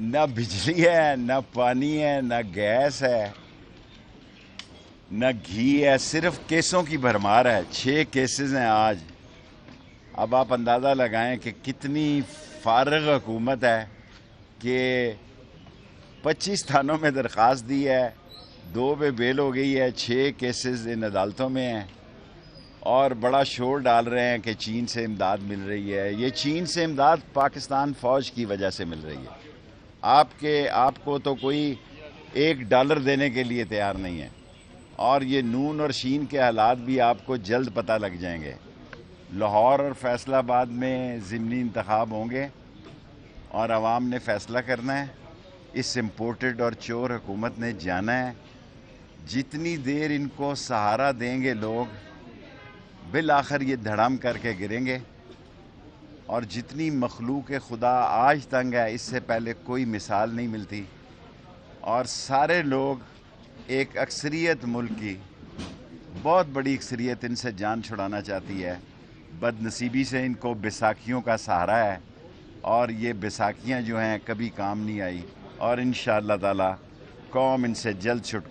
نہ بجلی ہے، نہ پانی ہے، نہ گیس ہے، نہ گھی ہے، صرف کیسوں کی بھرمار ہے۔ 6 کیسز ہیں آج۔ اب آپ اندازہ لگائیں کہ کتنی فارغ حکومت ہے کہ 25 تھانوں میں درخواست دی ہے، 2 پہ بیل ہو گئی ہے، 6 کیسز ان عدالتوں میں ہیں، اور بڑا شور ڈال رہے ہیں کہ چین سے امداد مل رہی ہے۔ یہ چین سے امداد پاکستان فوج کی وجہ سے مل رہی ہے۔ آپ کو تو کوئی $1 دینے کے لیے تیار نہیں ہے، اور یہ نون اور شین کے حالات بھی آپ کو جلد پتہ لگ جائیں گے۔ لاہور اور فیصل آباد میں ضمنی انتخاب ہوں گے اور عوام نے فیصلہ کرنا ہے۔ اس امپورٹڈ اور چور حکومت نے جانا ہے۔ جتنی دیر ان کو سہارا دیں گے لوگ، بالآخر یہ دھڑام کر کے گریں گے۔ اور جتنی مخلوق خدا آج تنگ ہے، اس سے پہلے کوئی مثال نہیں ملتی، اور سارے لوگ، ایک اکثریت ملک کی بہت بڑی اکثریت ان سے جان چھڑانا چاہتی ہے۔ بد نصیبی سے ان کو بیساکھیوں کا سہارا ہے، اور یہ بیساکھیاں جو ہیں کبھی کام نہیں آئی، اور انشاءاللہ تعالی قوم ان سے جلد چھٹ